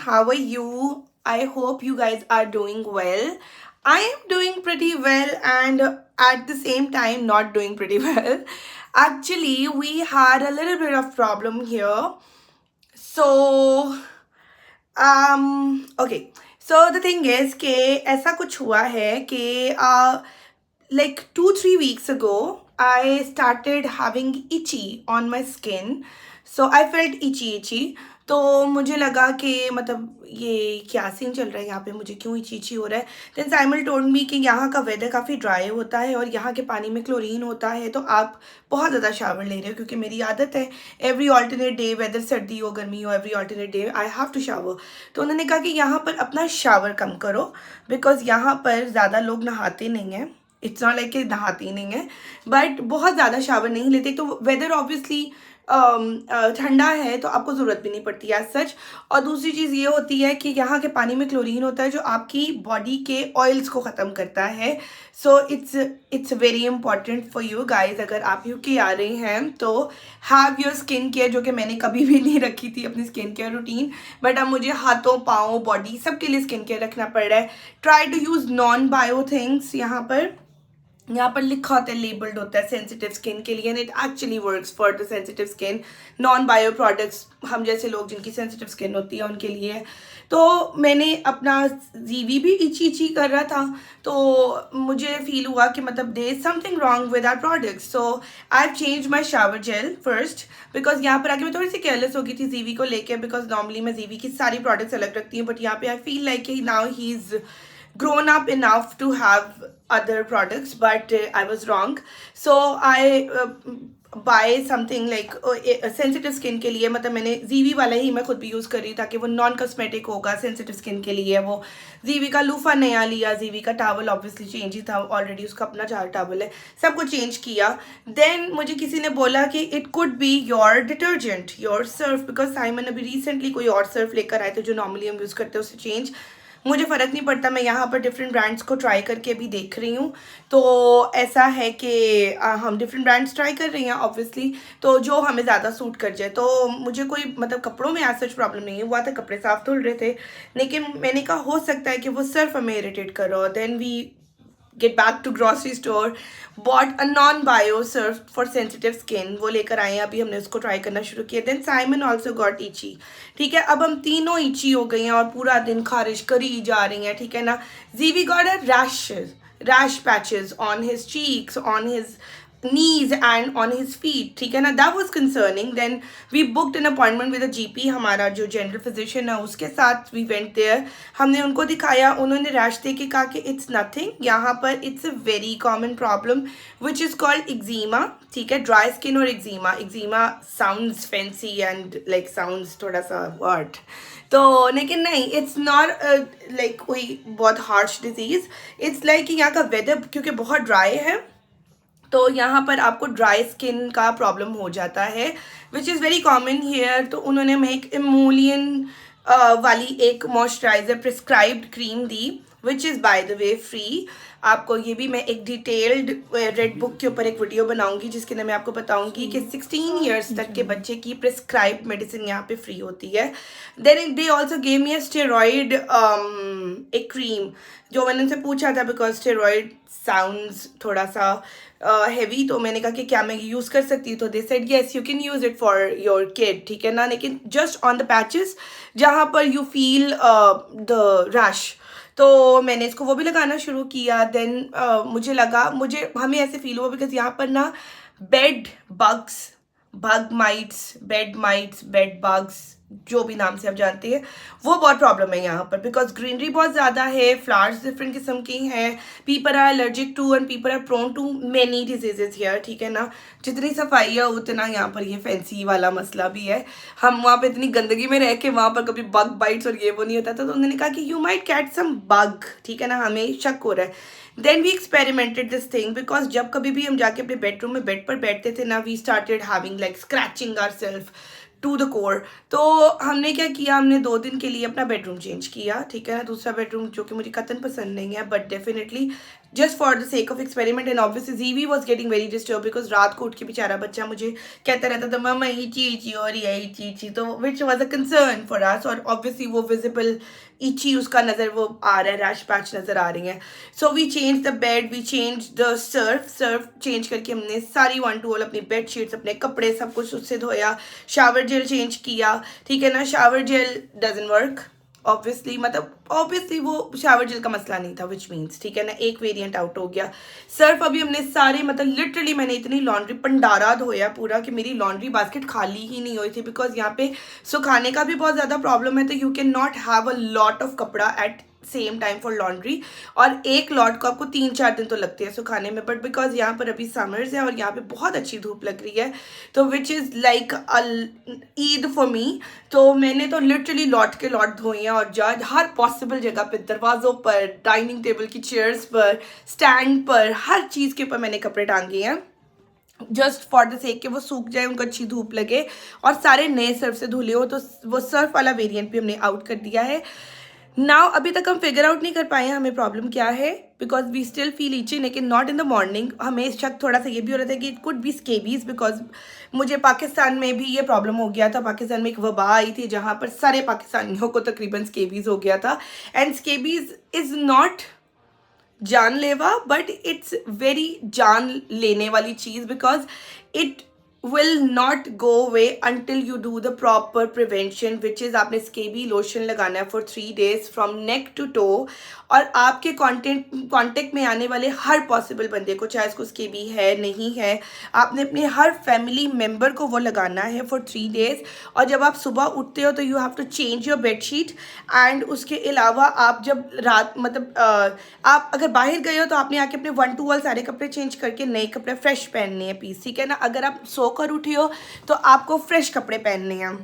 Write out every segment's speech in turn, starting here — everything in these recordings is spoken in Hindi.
how are you? I hope you guys are doing well. I am doing pretty well and at the same time not doing pretty well. Actually, we had a little bit of problem here. So, okay. So the thing is कि ऐसा कुछ हुआ है कि like 2-3 weeks ago, I started having itchy on my skin. So I felt itchy. तो मुझे लगा कि मतलब ये क्या सीन चल रहा है यहाँ पे, मुझे क्यों इची हो रहा है. देन साइमल टोल्ड मी कि यहाँ का वेदर काफ़ी ड्राई होता है और यहाँ के पानी में क्लोरीन होता है, तो आप बहुत ज़्यादा शावर ले रहे हो. क्योंकि मेरी आदत है एवरी ऑल्टरनेट डे, वेदर सर्दी हो गर्मी हो, every alternate day I have to shower. तो उन्होंने कहा कि यहाँ पर अपना शावर कम करो बिकॉज यहाँ पर ज़्यादा लोग नहाते नहीं हैं. इट्स नॉट लाइक कि नहाती नहीं है, बट बहुत ज़्यादा शावर नहीं लेते. तो वेदर ऑब्वियसली ठंडा है तो आपको ज़रूरत भी नहीं पड़ती एज सच. और दूसरी चीज़ ये होती है कि यहाँ के पानी में क्लोरीन होता है जो आपकी बॉडी के ऑयल्स को ख़त्म करता है. So it's very important for you guys. अगर आप यूके आ रहे हैं तो हैव योर स्किन केयर, जो कि मैंने कभी भी नहीं रखी थी अपनी स्किन केयर रूटीन, बट अब मुझे हाथों पाँव बॉडी सबके लिए स्किन केयर रखना पड़ रहा है. Try to use non bio things. यहाँ पर लिखा होता है, लेबल्ड होता है सेंसिटिव स्किन के लिए, and it actually works for the sensitive skin. Non bio products हम जैसे लोग जिनकी सेंसिटिव स्किन होती है उनके लिए. तो मैंने अपना जीवी भी इची कर रहा था, तो मुझे फील हुआ कि मतलब they is something wrong with our products. So I have change my shower gel first because यहाँ पर आके मैं थोड़ी सी केयरलेस हो गई थी जीवी को लेके. बिकॉज नॉर्मली मैं जीवी की सारी प्रोडक्ट्स अलग रखती हूँ, बट यहाँ पे I feel like now he is grown up enough to have other products, but I was wrong. So I buy something like sensitive skin के लिए. मतलब मैंने जीवी वाला ही मैं खुद भी यूज़ कर रही ताकि वो नॉन कॉस्मेटिक होगा, सेंसिटिव स्किन के लिए. वो जीवी का लूफा नया लिया, जीवी का टावल ऑब्वियसली चेंज ही था ऑलरेडी, उसका अपना 4 टावल है, सब कुछ चेंज किया. देन मुझे किसी ने बोला कि it could be your detergent, your Surf, because Simon अभी रिसेंटली कोई और सर्फ लेकर आए थे जो नॉर्मली हम यूज़ करते हैं, उससे चेंज. मुझे फ़र्क नहीं पड़ता, मैं यहाँ पर डिफरेंट ब्रांड्स को ट्राई करके भी देख रही हूँ. तो ऐसा है कि हम डिफरेंट ब्रांड्स ट्राई कर रही हैं ऑब्वियसली, तो जो हमें ज़्यादा सूट कर जाए. तो मुझे कोई मतलब कपड़ों में ऐसा प्रॉब्लम नहीं हुआ था, कपड़े साफ धुल रहे थे, लेकिन मैंने कहा हो सकता है कि वो सिर्फ हमें इरिटेट कर रहा हो. Then we get back to grocery store, bought a non bio surf for sensitive skin. वो लेकर आए हैं, अभी हमने उसको ट्राई करना शुरू किया. Then Simon also got itchy. ठीक है, अब हम तीनों इची हो गई हैं और पूरा दिन खारिश करी जा रही हैं. ठीक है ना. जीवी got a rash patches on his cheeks, on his knees and on his feet. ठीक है ना. that was concerning. then we booked an appointment with a GP, हमारा जो जनरल फिजिशियन है उसके साथ. we went there, हमने उनको दिखाया, उन्होंने रैश दे के कहा कि it's nothing. यहाँ पर it's a very common problem which is called eczema. ठीक है, ड्राई स्किन और eczema sounds fancy and like sounds थोड़ा सा what, तो लेकिन नहीं, इट्स नॉट लाइक कोई बहुत हार्श डिजीज़. इट्स लाइक यहाँ का वेदर क्योंकि बहुत ड्राई है, तो यहाँ पर आपको ड्राई स्किन का प्रॉब्लम हो जाता है which is very common hair. तो उन्होंने हमें एक इमोलियन वाली एक moisturiser prescribed cream the which is by the way free. आपको ये भी मैं एक डिटेल्ड रेड बुक के ऊपर एक वीडियो बनाऊंगी जिसके अंदर मैं आपको बताऊंगी कि 16 ईयर्स तक के बच्चे की प्रिस्क्राइब्ड मेडिसिन यहाँ पे फ्री होती है. Then they also gave me a steroid एक क्रीम, जो मैंने उनसे पूछा था बिकॉज स्टेरॉइड साउंड्स थोड़ा सा हैवी. तो मैंने कहा कि क्या मैं यूज़ कर सकती हूँ, तो they said yes you can use it for your kid. ठीक है ना, लेकिन जस्ट ऑन द पैचेस जहाँ पर यू फील द रैश. तो मैंने इसको वो भी लगाना शुरू किया. देन हमें ऐसे फील हुआ बिकॉज यहाँ पर ना बेड माइट्स, बेड बग्स, जो भी नाम से आप जानते हैं, वो बहुत प्रॉब्लम है यहाँ पर बिकॉज ग्रीनरी बहुत ज़्यादा है, फ्लावर्स डिफरेंट किस्म की हैं, people are allergic to and people are prone to many diseases here. ठीक है ना. जितनी सफाई है उतना यहाँ पर ये फैंसी वाला मसला भी है. हम वहाँ पे इतनी गंदगी में रह के वहाँ पर कभी बग बाइट्स और ये वो नहीं होता था, तो उन्होंने कहा कि you might catch some bug. ठीक है ना, हमें शक हो रहा है. Then we experimented this thing because जब कभी भी हम जाके अपने बेडरूम में बेड पर बैठते थे ना, we started having like scratching our self. To the core. तो हमने क्या किया, हमने 2 दिन के लिए अपना बेडरूम चेंज किया, ठीक है ना, दूसरा बेडरूम जो कि मुझे कतन पसंद नहीं है, but definitely just for the sake of experiment. And obviously Jeevi was getting very disturb because रात को उठ के बेचारा बच्चा मुझे कहता रहता था मम्मा ईची ईची और ये ईची ईची, तो which was a concern for us. और ऑब्वियसली वो विजिबल ईची उसका नज़र वो आ रहा है, रैश पैच नज़र आ रही हैं। So we change the bed, we change the surf चेंज करके हमने सारी वन टू ऑल अपनी बेड शीट्स, अपने कपड़े सब कुछ उससे धोया, शावर जेल चेंज किया, ठीक है ना। Shower gel doesn't work obviously, मतलब ऑब्वियसली वो शावर जेल का मसला नहीं था, विच मीन्स ठीक है ना, एक वेरिएंट आउट हो गया। सर्फ अभी हमने सारे, मतलब लिटरली मैंने इतनी लॉन्ड्री पंडारा धोया पूरा कि मेरी लॉन्ड्री बास्केट खाली ही नहीं हुई थी, बिकॉज यहाँ पे सुखाने का भी बहुत ज़्यादा प्रॉब्लम है, तो you can not have a lot of कपड़ा at same time for laundry, और एक लॉट को आपको 3-4 दिन तो लगते हैं सुखाने में। बट बिकॉज यहाँ पर अभी समर्स है और यहाँ पे बहुत अच्छी धूप लग रही है, तो which is like Eid for me, तो मैंने तो लिटरली लॉट के लॉट धोए हैं, और जज हर पॉसिबल जगह पे, दरवाज़ों पर, डाइनिंग टेबल की चेयर्स पर, स्टैंड पर, हर चीज़ के ऊपर मैंने कपड़े टांगे हैं, जस्ट फॉर द सेक के वो सूख जाए, उनको अच्छी धूप लगे, और सारे नए सर्फ से धुले हो। तो वो सर्फ वाला वेरिएंट भी हमने आउट कर दिया है। नाउ अभी तक हम फिगर आउट नहीं कर पाए हैं हमें प्रॉब्लम क्या है, because we still feel itching, लेकिन नॉट इन द मॉर्निंग। हमें शक थोड़ा सा ये भी हो रहा था कि it could be scabies, because मुझे पाकिस्तान में भी ये प्रॉब्लम हो गया था। पाकिस्तान में एक वबा आई थी जहाँ पर सारे पाकिस्तानियों को तकरीबन स्केबीज हो गया था। एंड स्केबीज इज़ नॉट जानलेवा, बट इट्स वेरी जान लेने वाली चीज़, because it will not go away until you do the proper prevention, which is आपने स्केबी लोशन लगाना है for 3 days from neck to toe, और आपके कांटेक्ट में आने वाले हर पॉसिबल बंदे को, चाहे उसको स्केबी है नहीं है, आपने अपने हर फैमिली मेम्बर को वो लगाना है for 3 days। और जब आप सुबह उठते हो तो you have to change your bedsheet, and उसके अलावा आप जब रात, मतलब आप अगर बाहर गए हो तो आपने आके अपने 1 2 सारे कपड़े चेंज करके नए कपड़े फ्रेश पहनने हैं पीस, ठीक है ना। अगर आप सोकर उठी हो तो आपको फ्रेश कपड़े पहनने हैं।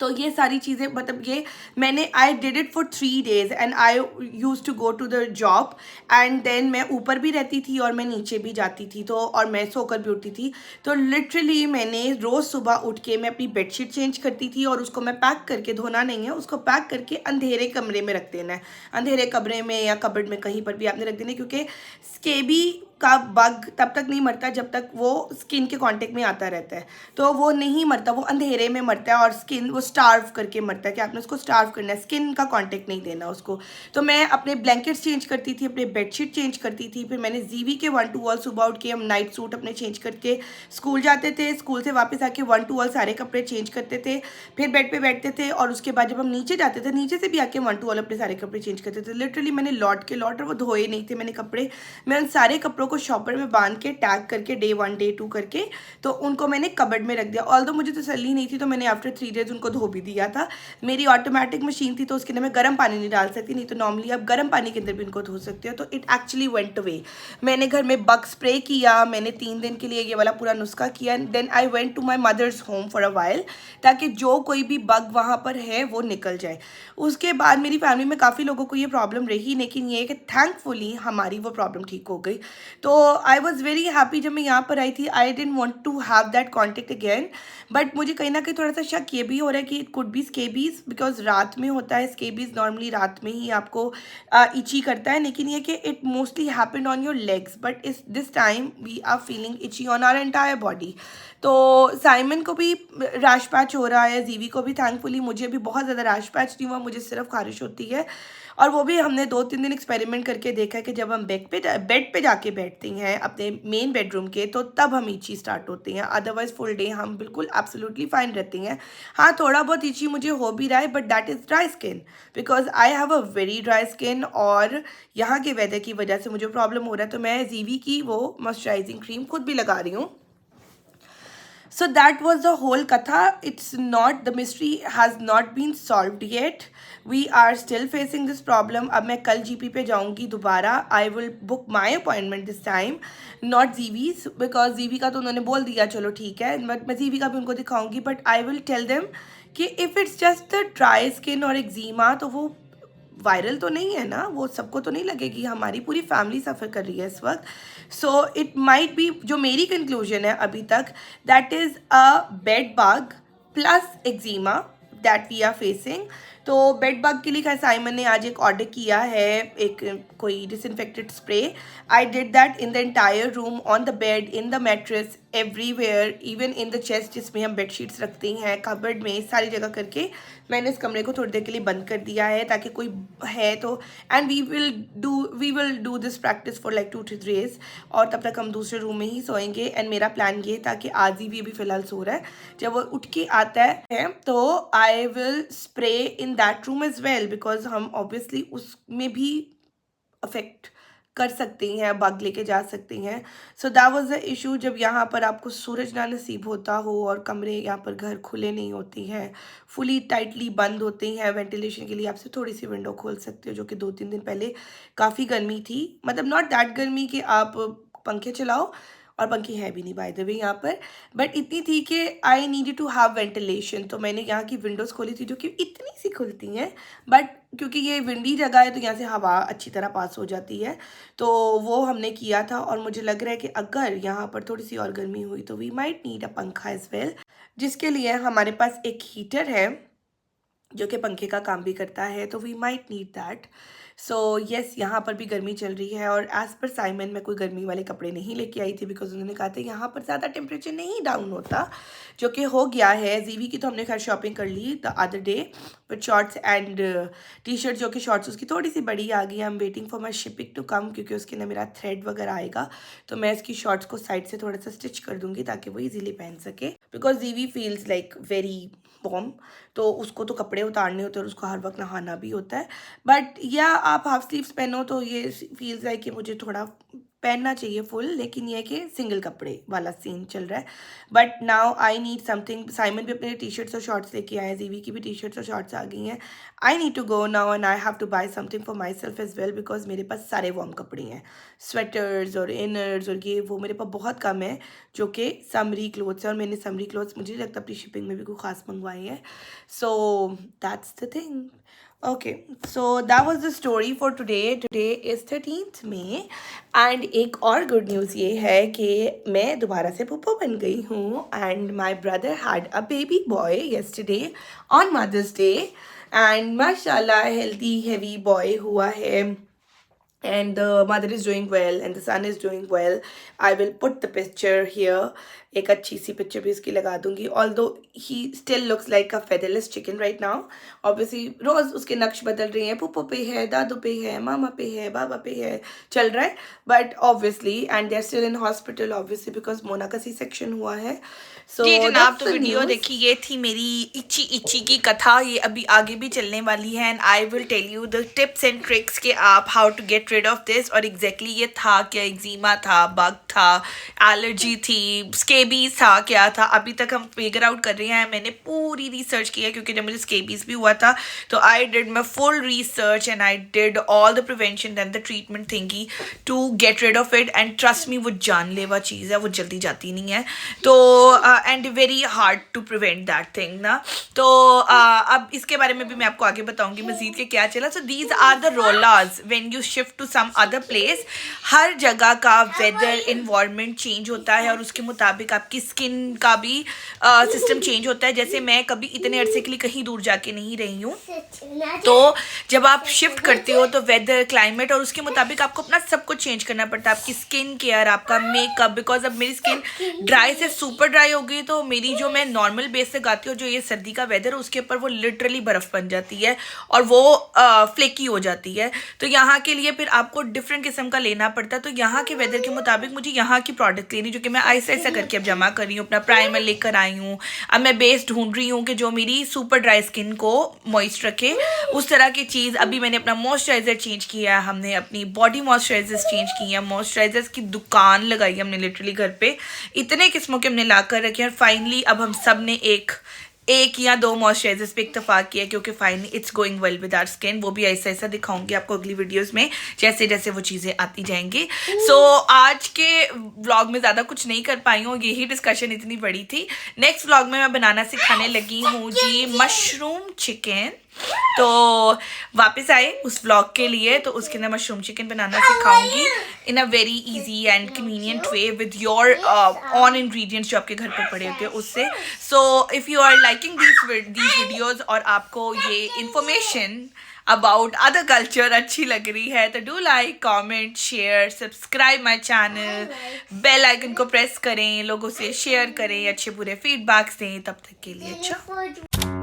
तो ये सारी चीज़ें, मतलब ये मैंने I did it for 3 days, and I use to go to the job, and then मैं ऊपर भी रहती थी और मैं नीचे भी जाती थी, तो और मैं सोकर भी उठती थी। तो लिटरली मैंने रोज़ सुबह उठ के मैं अपनी बेडशीट चेंज करती थी, और उसको मैं पैक करके, धोना नहीं है, उसको पैक करके अंधेरे कमरे में रख देना है। अंधेरे कमरे में या कबर्ड में कहीं पर भी आपने रख देना है, क्योंकि स्केबी का बग तब तक नहीं मरता जब तक वो स्किन के कांटेक्ट में आता रहता है, तो वो नहीं मरता, वो अंधेरे में मरता है, और स्किन वो स्टार्व करके मरता है, कि आपने उसको स्टार्व करना है, स्किन का कांटेक्ट नहीं देना उसको। तो मैं अपने ब्लैंकेट्स चेंज करती थी, अपने बेडशीट चेंज करती थी, फिर मैंने जीवी के 1 2 सुबह उठ के हम नाइट सूट अपने चेंज करके स्कूल जाते थे, स्कूल से वापस आके 1 2 सारे कपड़े चेंज करते थे, फिर बेड पे बैठते थे, और उसके बाद जब हम नीचे जाते थे, नीचे से भी आके 1 2 अपने सारे कपड़े चेंज करते थे। लिटरली मैंने लॉट के लॉट, और वो धोए नहीं थे मैंने कपड़े, मैं उन सारे कपड़ों को शॉपर में बांध के टैग करके डे 1 डे 2 करके, तो उनको मैंने कबर्ड में रख दिया। ऑल्दो मुझे तसल्ली नहीं थी, तो मैंने आफ्टर 3 days उनको धो भी दिया था। मेरी ऑटोमेटिक मशीन थी, तो उसके अंदर मैं गर्म पानी नहीं डाल सकती, नहीं तो नॉर्मली आप गर्म पानी के अंदर भी उनको धो सकते हो। तो इट एक्चुअली वेंट अवे। मैंने घर में बग स्प्रे किया, मैंने 3 दिन के लिए ये वाला पूरा नुस्खा किया, then I went to my mother's home for a while, ताकि जो कोई भी बग वहाँ पर है वो निकल जाए। उसके बाद मेरी फैमिली में काफ़ी लोगों को ये प्रॉब्लम रही, लेकिन ये कि थैंकफुली हमारी वो प्रॉब्लम ठीक हो गई। तो आई वॉज वेरी हैप्पी जब मैं यहाँ पर आई थी। I didn't want to have that contact again, but मुझे कहीं ना कहीं थोड़ा सा शक ये भी हो रहा है कि it could be scabies, because रात में होता है स्केबीज, नॉर्मली रात में ही आपको इची करता है, लेकिन ये कि it mostly happened on your legs, but इस this time we are feeling itchy on our entire body. तो साइमन को भी रैश पैच हो रहा है, जीवी को भी, थैंकफुली मुझे भी बहुत ज़्यादा रैश पैच नहीं हुआ, मुझे सिर्फ खारिश होती है। और वो भी हमने 2-3 दिन एक्सपेरिमेंट करके देखा कि जब हम बेड पे जाके बैठते हैं अपने मेन बेडरूम के, तो तब हम ईची स्टार्ट होते हैं, अदरवाइज फुल डे हम बिल्कुल एब्सोल्युटली फाइन रहते हैं। हाँ, थोड़ा बहुत ईची मुझे हो भी रहा है, but that is dry skin, because I have a very dry skin, और यहाँ के वेदर की वजह से मुझे प्रॉब्लम हो रहा है। तो मैं जीवी की वो मॉइस्चराइजिंग क्रीम खुद भी लगा रही हूँ। So that was the whole katha. It's not, the mystery has not been solved yet. We are still facing this problem. अब मैं कल GP पे जाऊँगी दोबारा. I will book my appointment this time, not ZV's, because ZV का तो उन्होंने बोल दिया चलो ठीक है, but मैं ZV का भी उनको दिखाऊँगी, but I will tell them कि if it's just the dry skin और eczema, तो वो वायरल तो नहीं है ना, वो सबको तो नहीं लगेगी, हमारी पूरी फैमिली सफ़र कर रही है इस वक्त। सो इट माइट बी, जो मेरी कंक्लूजन है अभी तक, that is a bed bug plus eczema that we are facing. तो बेड बग के लिए खैर साइमन ने आज एक ऑर्डर किया है, एक कोई disinfected spray. I did that in the entire room, on the bed, in the mattress, everywhere, even in the chest जिसमें हम बेडशीट्स रखते हैं, कबर्ड में, सारी जगह करके मैंने इस कमरे को थोड़ी देर के लिए बंद कर दिया है ताकि कोई है तो. And we will do this practice for like 2 to 3 days, और तब तक हम दूसरे रूम में ही सोएंगे. एंड मेरा प्लान ये था कि आज ही भी अभी फ़िलहाल सो रहा है, जब वो उठ के आता है तो I will spray in that room as well, because हम ऑब्वियसली उसमें भी अफेक्ट कर सकते हैं, बग लेके जा सकते हैं. So that was the issue. जब यहाँ पर आपको सूरज ना नसीब होता हो और कमरे यहाँ पर घर खुले नहीं होती हैं, फुली टाइटली बंद होते हैं, वेंटिलेशन के लिए आप सिर्फ थोड़ी सी विंडो खोल सकते हो, जो कि 2-3 दिन पहले काफ़ी गर्मी थी. मतलब नॉट दैट गर्मी कि आप पंखे चलाओ, और पंखी है भी नहीं बाय द वे यहाँ पर, बट इतनी थी कि I needed to have ventilation. तो मैंने यहाँ की विंडोज़ खोली थी जो कि इतनी सी खुलती हैं, बट क्योंकि ये विंडी जगह है तो यहाँ से हवा अच्छी तरह पास हो जाती है. तो वो हमने किया था, और मुझे लग रहा है कि अगर यहाँ पर थोड़ी सी और गर्मी हुई तो वी माइट नीड अ पंखा एज वेल, जिसके लिए हमारे पास एक हीटर है जो कि पंखे का काम भी करता है, तो we might need that. So yes, यहाँ पर भी गर्मी चल रही है, और एज़ पर साइमन मैं कोई गर्मी वाले कपड़े नहीं लेके आई थी, बिकॉज उन्होंने कहा था यहाँ पर ज़्यादा टेम्परेचर नहीं डाउन होता, जो कि हो गया है. जीवी की तो हमने खैर शॉपिंग कर ली the other day with shorts and T shirt, जो कि शॉर्ट्स उसकी थोड़ी सी बड़ी आ गई. I am waiting for my shipping to come, क्योंकि उसके अंदर मेरा थ्रेड वगैरह आएगा, तो मैं इसकी शॉर्ट्स को साइड से थोड़ा सा स्टिच कर दूंगी ताकि वो ईजिली पहन सके, बिकॉज जीवी फील्स लाइक वेरी वार्म, तो उसको तो कपड़े उतारने होते हैं और उसको हर वक्त नहाना भी होता है. बट या आप हाफ स्लीव्स पहनो तो ये फील्स है कि मुझे थोड़ा पहनना चाहिए फुल, लेकिन ये है कि सिंगल कपड़े वाला सीन चल रहा है. But now I need something. Simon भी अपने टी शर्ट्स और शॉर्ट्स लेके आए हैं, जीवी की भी टी शर्ट्स और शॉर्ट्स आ गई हैं. I need to go now and I have to buy something for my self as well, because मेरे पास सारे वार्म कपड़े हैं, स्वेटर्स और इनर्स और ये वो मेरे पास बहुत कम है, जो कि समरी क्लोथ्स है, और मैंने समरी क्लोथ्स मुझे नहीं लगता अपनी शिपिंग में भी कोई ख़ास मंगवाए हैं. So that's the thing. Okay, so that was the story for today. Today is 13th May, and एक और गुड न्यूज़ ये है कि मैं दोबारा से पुप्पो बन गई हूँ, and my brother had a baby boy yesterday on Mother's Day, and माशाल्लाह healthy heavy boy हुआ है, and the mother is doing well and the son is doing well. I will put the picture here. एक अच्छी सी पिक्चर भी इसकी लगा दूंगी. Although he still looks like a featherless chicken right now. Obviously रोज़ उसके नक्श बदल रहे हैं, पुप्पो पे है, दादू पे है, मामा पे है, बाबा पे है, चल रहा है. But obviously and they are still in hospital obviously because Mona का सी सेक्शन हुआ है. सो जनाब, तो वीडियो देखी, ये थी मेरी इच्ची की कथा. ये अभी आगे भी चलने वाली है, and I will tell you the tips and tricks के आप how to get rid of this. और एग्जैक्टली ये था क्या, एक्जिमा था, बग था, एलर्जी थी, स्केबीज था, क्या था, अभी तक हम फिगर आउट कर रहे हैं. मैंने पूरी रिसर्च की है, क्योंकि जब मुझे स्केबीज भी हुआ था तो I did my full research and I did all the prevention and the treatment thingy to get rid of it. And trust me, वो जानलेवा चीज़ है, वो जल्दी जाती नहीं है. तो and very hard to prevent that thing ना. तो अब इसके बारे में भी मैं आपको आगे बताऊंगी मजीद के क्या चला. So these are the rules when you shift to some other place. हर जगह का वेदर इन्वायरमेंट चेंज होता है, और उसके मुताबिक आपकी स्किन का भी सिस्टम चेंज होता है. जैसे मैं कभी इतने अरसे के लिए कहीं दूर जाके नहीं रही हूँ, तो जब आप शिफ्ट करते हो तो वेदर, क्लाइमेट और उसके मुताबिक आपको अपना सब कुछ चेंज करना पड़ता है. आपकी स्किन केयर, आपका मेकअप, बिकॉज अब मेरी स्किन ड्राई से सुपर ड्राई हो गई, तो मेरी जो मैं नॉर्मल बेस से गाती हूँ, जो ये सर्दी का वेदर है उसके ऊपर वो लिटरली बर्फ़ बन जाती है और वो फ्लेकी हो जाती है. तो यहाँ के लिए फिर आपको डिफरेंट किस्म का लेना पड़ता है. तो यहाँ के वेदर के मुताबिक मुझे यहाँ की प्रोडक्ट लेनी, जो कि मैं ऐसा ऐसा करके अब जमा कर रही हूँ. अपना प्राइमर लेकर आई हूँ. अब मैं बेस ढूंढ रही हूँ कि जो मेरी सुपर ड्राई स्किन को मॉइस्ट रखे, उस तरह की चीज़. अभी मैंने अपना मॉइस्चराइज़र चेंज किया है, हमने अपनी बॉडी मॉइस्चराइजर्स चेंज किए हैं, मॉइस्चराइजर्स की दुकान लगाई है हमने लिटरली घर पे. इतने किस्मों के हमने ला कर रखे हैं. और फाइनली अब हम सब ने एक या दो मॉइस्चराइजर्स पे इत्तेफाक किया, क्योंकि finally it's going well with our skin. वो भी ऐसा ऐसा दिखाऊंगी आपको अगली वीडियोस में, जैसे जैसे वो चीज़ें आती जाएंगी. सो आज के व्लॉग में ज़्यादा कुछ नहीं कर पाई हूँ, यही डिस्कशन इतनी बड़ी थी. नेक्स्ट व्लॉग में मैं बनाना सिखाने लगी हूँ जी मशरूम चिकन. तो वापस आए उस व्लॉग के लिए, तो उसके अंदर मशरूम चिकन बनाना सिखाऊंगी in a very easy and convenient way with your own ingredients जो आपके घर पर पड़े होते हैं उससे. So if you are liking these videos और आपको ये इंफॉर्मेशन अबाउट अदर कल्चर अच्छी लग रही है तो do like, comment, share, subscribe my channel, bell icon को प्रेस करें, लोगों से शेयर करें, अच्छे बुरे फीडबैक्स दें. तब तक के लिए अच्छा.